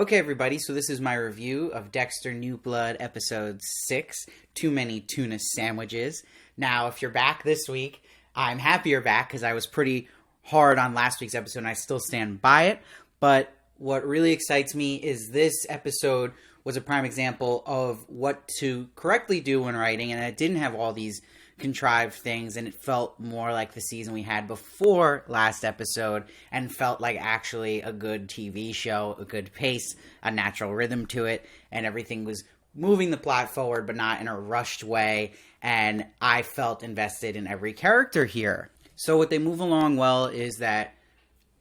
Okay, everybody, so this is my review of Dexter New Blood Episode 6, Too Many Tuna Sandwiches. Now, if you're back this week, I'm happy you're back because I was pretty hard on last week's episode and I still stand by it. But what really excites me is this episode was a prime example of what to correctly do when writing, and it didn't have all these contrived things, and it felt more like the season we had before last episode and felt like actually a good TV show, a good pace, a natural rhythm to it, and everything was moving the plot forward but not in a rushed way, and I felt invested in every character here. So what they move along well is that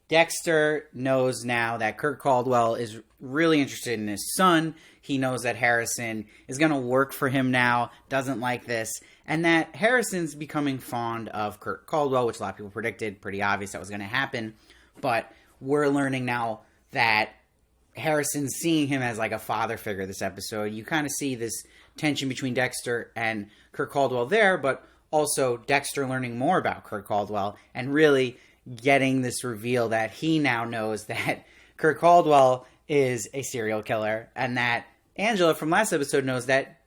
Dexter knows now that Kurt Caldwell is really interested in his son. He knows that Harrison is going to work for him now, doesn't like this, and that Harrison's becoming fond of Kurt Caldwell, which a lot of people predicted, pretty obvious that was going to happen. But we're learning now that Harrison's seeing him as like a father figure this episode. You kind of see this tension between Dexter and Kurt Caldwell there, but also Dexter learning more about Kurt Caldwell and really getting this reveal that he now knows that Kurt Caldwell is a serial killer and that Angela from last episode knows that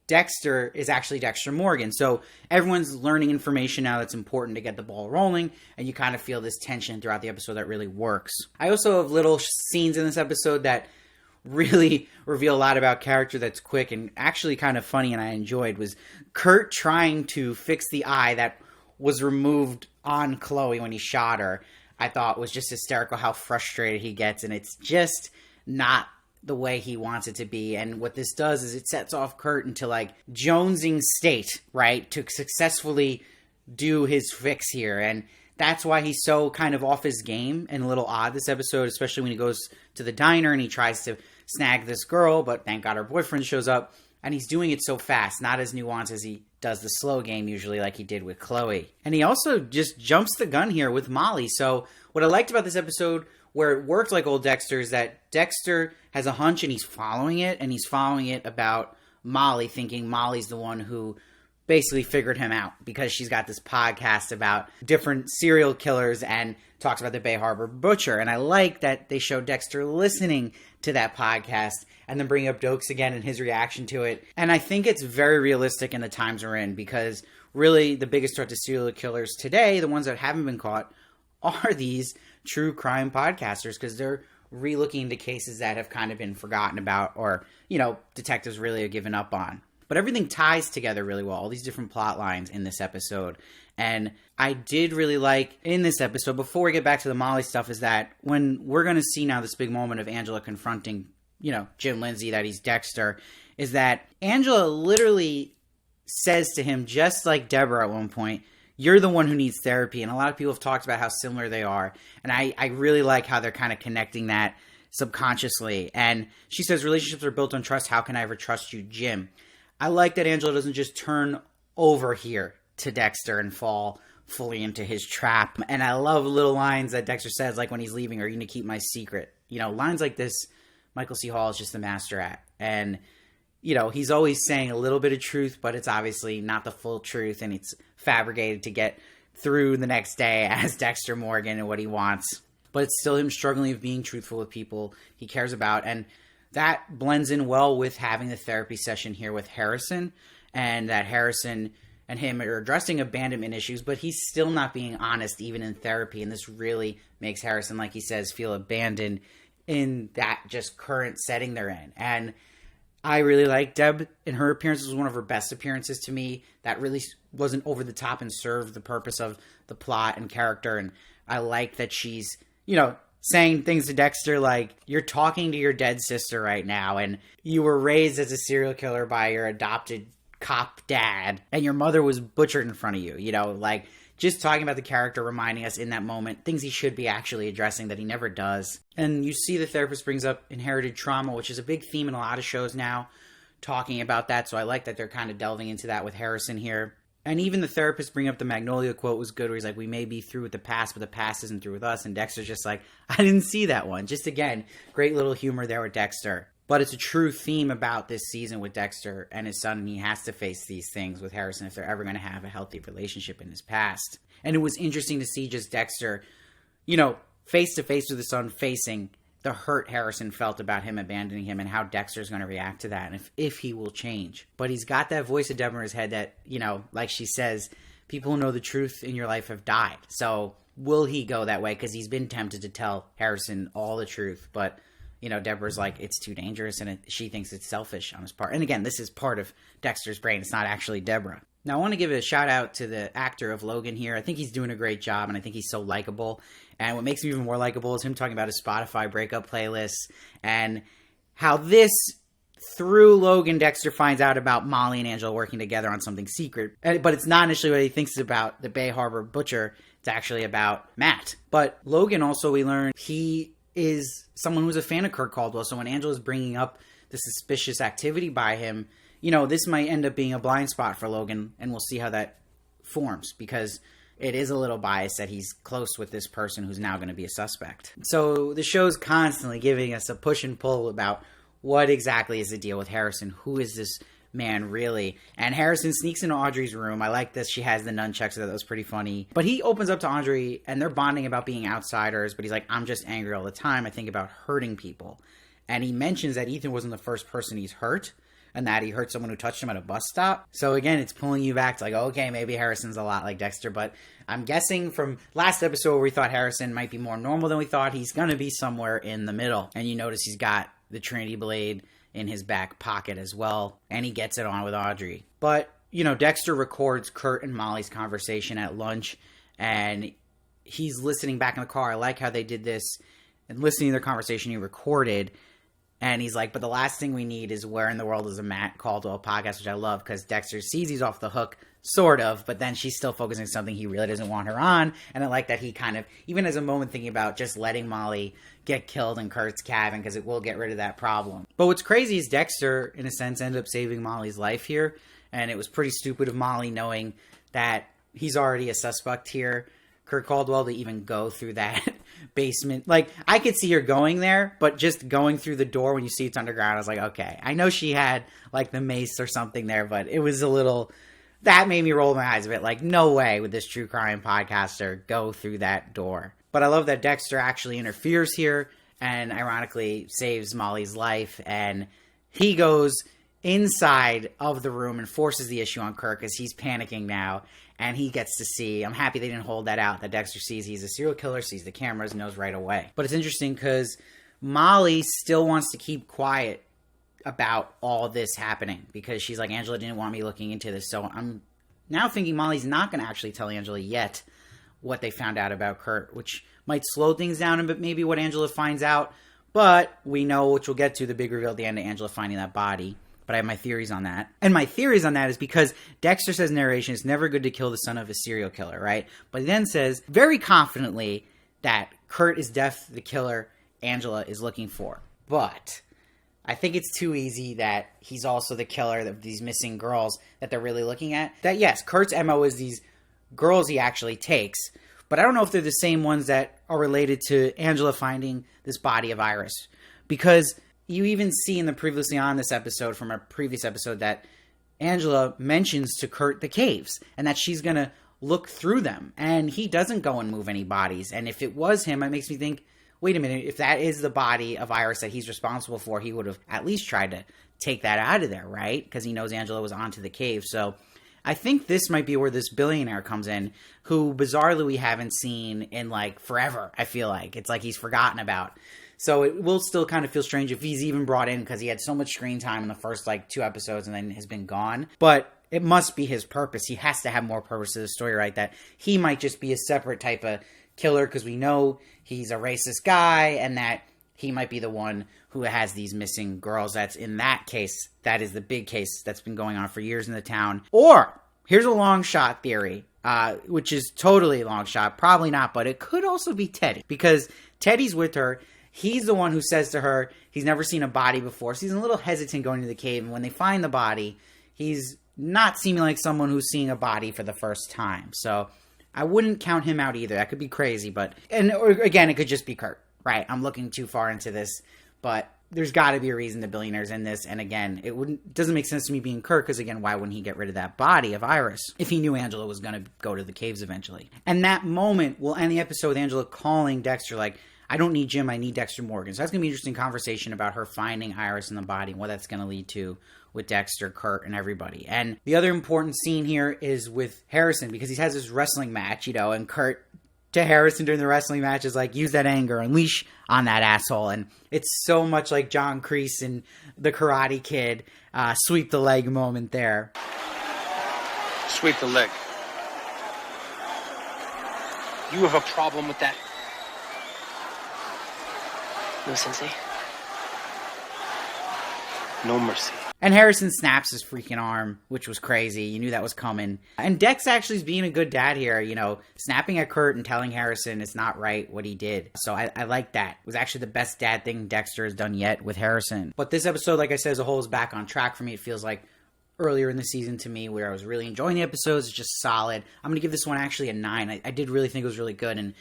Dexter is actually Dexter Morgan. So everyone's learning information now that's important to get the ball rolling, and you kind of feel this tension throughout the episode that really works. I also have little scenes in this episode that really reveal a lot about character that's quick and actually kind of funny, and I enjoyed, was Kurt trying to fix the eye that was removed on Chloe when he shot her. I thought was just hysterical how frustrated he gets, and it's just not the way he wants it to be. And what this does is it sets off Kurt into like jonesing state, right, to successfully do his fix here. And that's why he's so kind of off his game and a little odd this episode, especially when he goes to the diner and he tries to snag this girl, but thank God her boyfriend shows up, and he's doing it so fast, not as nuanced as he does the slow game usually like he did with Chloe. And he also just jumps the gun here with Molly. So what I liked about this episode, where it worked like old Dexter, is that Dexter has a hunch and he's following it, and he's following it about Molly, thinking Molly's the one who basically figured him out because she's got this podcast about different serial killers and talks about the Bay Harbor Butcher. And I like that they show Dexter listening to that podcast and then bring up Dokes again and his reaction to it. And I think it's very realistic in the times we're in, because really the biggest threat to serial killers today, the ones that haven't been caught, are these true crime podcasters, because they're re-looking into cases that have kind of been forgotten about, or, you know, detectives really have given up on. But everything ties together really well, all these different plot lines in this episode. And I did really like in this episode, before we get back to the Molly stuff, is that when we're going to see now this big moment of Angela confronting, you know, Jim Lindsay, that he's Dexter, is that Angela literally says to him, just like Deborah at one point, you're the one who needs therapy. And a lot of people have talked about how similar they are. And I really like how they're kind of connecting that subconsciously. And she says, relationships are built on trust. How can I ever trust you, Jim? I like that Angela doesn't just turn over here to Dexter and fall fully into his trap. And I love little lines that Dexter says, like when he's leaving, are you going to keep my secret? You know, lines like this, Michael C. Hall is just the master at. And, you know, he's always saying a little bit of truth, but it's obviously not the full truth, and it's fabricated to get through the next day as Dexter Morgan and what he wants. But it's still him struggling with being truthful with people he cares about. And that blends in well with having the therapy session here with Harrison, and that Harrison and him are addressing abandonment issues, but he's still not being honest even in therapy. And this really makes Harrison, like he says, feel abandoned in that just current setting they're in. And I really like Deb, and her appearance was one of her best appearances to me. That really wasn't over the top and served the purpose of the plot and character. And I like that she's, you know, saying things to Dexter like, you're talking to your dead sister right now, and you were raised as a serial killer by your adopted cop dad, and your mother was butchered in front of you. You know, like, just talking about the character, reminding us in that moment things he should be actually addressing that he never does. And you see the therapist brings up inherited trauma, which is a big theme in a lot of shows now, talking about that. So I like that they're kind of delving into that with Harrison here. And even the therapist bring up the Magnolia quote was good, where he's like, we may be through with the past, but the past isn't through with us. And Dexter's just like, I didn't see that one. Just again, great little humor there with Dexter. But it's a true theme about this season with Dexter and his son, and he has to face these things with Harrison if they're ever going to have a healthy relationship in his past. And it was interesting to see just Dexter, you know, face to face with his son, facing the hurt Harrison felt about him abandoning him and how Dexter's going to react to that and if he will change. But he's got that voice of Deborah in his head that, you know, like she says, people who know the truth in your life have died. So will he go that way? Because he's been tempted to tell Harrison all the truth. But, you know, Deborah's like, it's too dangerous, and she thinks it's selfish on his part. And again, this is part of Dexter's brain. It's not actually Deborah. Now, I want to give a shout out to the actor of Logan here. I think he's doing a great job, and I think he's so likable. And what makes him even more likable is him talking about his Spotify breakup playlists and how this, through Logan, Dexter finds out about Molly and Angela working together on something secret. But it's not initially what he thinks about the Bay Harbor butcher. It's actually about Matt. But Logan also, we learn, he is someone who's a fan of Kurt Caldwell. So when Angela's bringing up the suspicious activity by him, you know, this might end up being a blind spot for Logan, and we'll see how that forms, because it is a little biased that he's close with this person who's now going to be a suspect. So the show's constantly giving us a push and pull about what exactly is the deal with Harrison. Who is this man really? And Harrison sneaks into Audrey's room. I like this. She has the nunchucks, so that was pretty funny. But he opens up to Audrey, and they're bonding about being outsiders, but he's like, I'm just angry all the time. I think about hurting people. And he mentions that Ethan wasn't the first person he's hurt, and that he hurt someone who touched him at a bus stop. So again, it's pulling you back to like, okay, maybe Harrison's a lot like Dexter, but I'm guessing from last episode where we thought Harrison might be more normal than we thought, he's going to be somewhere in the middle. And you notice he's got the Trinity blade in his back pocket as well, and he gets it on with Audrey. But, you know, Dexter records Kurt and Molly's conversation at lunch, and he's listening back in the car. I like how they did this, and listening to their conversation he recorded. And he's like, but the last thing we need is Where in the World is a Matt Caldwell podcast, which I love, because Dexter sees he's off the hook, sort of, but then she's still focusing on something he really doesn't want her on. And I like that he kind of, even has a moment thinking about just letting Molly get killed in Kurt's cabin, because it will get rid of that problem. But what's crazy is Dexter, in a sense, ended up saving Molly's life here. And it was pretty stupid of Molly, knowing that he's already a suspect here, Kurt Caldwell, to even go through that basement. Like, I could see her going there, but just going through the door when you see it's underground, I was like, okay. I know she had, like, the mace or something there, but it was a little... That made me roll my eyes a bit. Like, no way would this true crime podcaster go through that door. But I love that Dexter actually interferes here and, ironically, saves Molly's life. And he goes inside of the room and forces the issue on Kurt, because he's panicking now. And he gets to see, I'm happy they didn't hold that out, that Dexter sees he's a serial killer, sees the cameras, knows right away. But it's interesting because Molly still wants to keep quiet about all this happening, because she's like, Angela didn't want me looking into this. So I'm now thinking Molly's not going to actually tell Angela yet what they found out about Kurt, which might slow things down a bit, maybe what Angela finds out. But we know, which we'll get to, the big reveal at the end of Angela finding that body. But I have my theories on that. And my theories on that is because Dexter says in narration, it's never good to kill the son of a serial killer, right? But he then says very confidently that Kurt is definitely the killer Angela is looking for. But I think it's too easy that he's also the killer of these missing girls that they're really looking at. That, yes, Kurt's MO is these girls he actually takes, but I don't know if they're the same ones that are related to Angela finding this body of Iris. Because you even see in the previously on this episode, from a previous episode, that Angela mentions to Kurt the caves and that she's going to look through them. And he doesn't go and move any bodies. And if it was him, it makes me think, wait a minute, if that is the body of Iris that he's responsible for, he would have at least tried to take that out of there, right? Because he knows Angela was onto the cave. So I think this might be where this billionaire comes in, who bizarrely we haven't seen in like forever, I feel like. It's like he's forgotten about. So it will still kind of feel strange if he's even brought in, because he had so much screen time in the first like 2 episodes and then has been gone. But it must be his purpose. He has to have more purpose to the story, right? That he might just be a separate type of killer, because we know he's a racist guy, and that he might be the one who has these missing girls. That's, in that case, that is the big case that's been going on for years in the town. Or, here's a long shot theory, which is totally a long shot. Probably not, but it could also be Teddy, because Teddy's with her. He's the one who says to her he's never seen a body before. So he's a little hesitant going to the cave. And when they find the body, he's not seeming like someone who's seeing a body for the first time. So I wouldn't count him out either. That could be crazy. Or again, it could just be Kurt, right? I'm looking too far into this. But there's got to be a reason the billionaire's in this. And again, doesn't make sense to me being Kurt, because again, why wouldn't he get rid of that body of Iris if he knew Angela was going to go to the caves eventually? And that moment will end the episode with Angela calling Dexter like, I don't need Jim, I need Dexter Morgan. So that's going to be an interesting conversation about her finding Iris in the body and what that's going to lead to with Dexter, Kurt, and everybody. And the other important scene here is with Harrison, because he has this wrestling match, and Kurt to Harrison during the wrestling match is like, use that anger, unleash on that asshole. And it's so much like John Kreese and the Karate Kid sweep the leg moment there. Sweep the leg. You have a problem with that? No, Sensei. No mercy. And Harrison snaps his freaking arm, which was crazy. You knew that was coming. And Dex actually is being a good dad here, snapping at Kurt and telling Harrison it's not right what he did. So I like that. It was actually the best dad thing Dexter has done yet with Harrison. But this episode, like I said, as a whole is back on track for me. It feels like earlier in the season to me where I was really enjoying the episodes. It's just solid. I'm going to give this one actually a 9. I did really think it was really good. And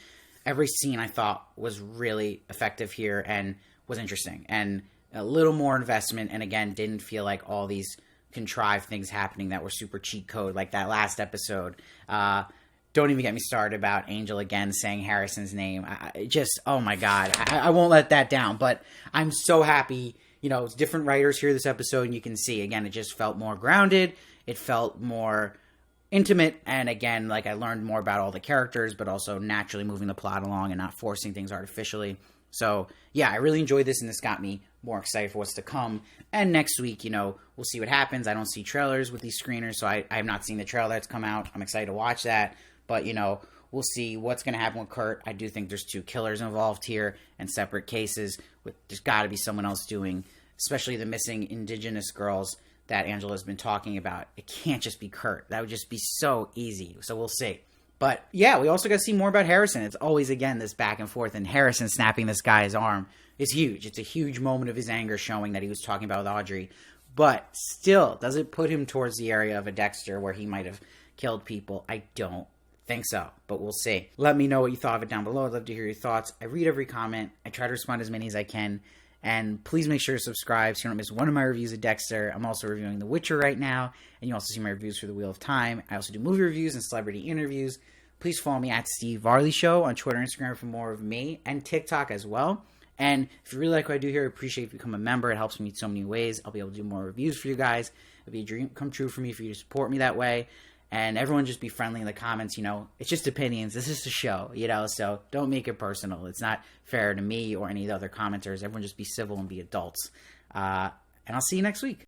every scene I thought was really effective here and was interesting. And a little more investment, and again, didn't feel like all these contrived things happening that were super cheat code, like that last episode. Don't even get me started about Angel again saying Harrison's name. Oh my God, I won't let that down. But I'm so happy, it's different writers here this episode, and you can see, again, it just felt more grounded. It felt more intimate, and again, like I learned more about all the characters, but also naturally moving the plot along and not forcing things artificially. So, yeah, I really enjoyed this, and this got me more excited for what's to come. And next week, we'll see what happens. I don't see trailers with these screeners, so I have not seen the trailer that's come out. I'm excited to watch that. But, we'll see what's going to happen with Kurt. I do think there's 2 killers involved here and separate cases. There's got to be someone else doing, especially the missing indigenous girls that Angela's been talking about. It can't just be Kurt. That would just be so easy. So we'll see. But, yeah, we also got to see more about Harrison. It's always, again, this back and forth. And Harrison snapping this guy's arm is huge. It's a huge moment of his anger showing that he was talking about with Audrey. But still, does it put him towards the area of a Dexter where he might have killed people? I don't think so. But we'll see. Let me know what you thought of it down below. I'd love to hear your thoughts. I read every comment. I try to respond as many as I can. And please make sure to subscribe so you don't miss one of my reviews of Dexter. I'm also reviewing The Witcher right now. And you also see my reviews for The Wheel of Time. I also do movie reviews and celebrity interviews. Please follow me at Steve Varley Show on Twitter and Instagram for more of me, and TikTok as well. And if you really like what I do here, I appreciate if you become a member. It helps me in so many ways. I'll be able to do more reviews for you guys. It'll be a dream come true for me for you to support me that way. And everyone just be friendly in the comments, It's just opinions. This is a show, so don't make it personal. It's not fair to me or any of the other commenters. Everyone just be civil and be adults. And I'll see you next week.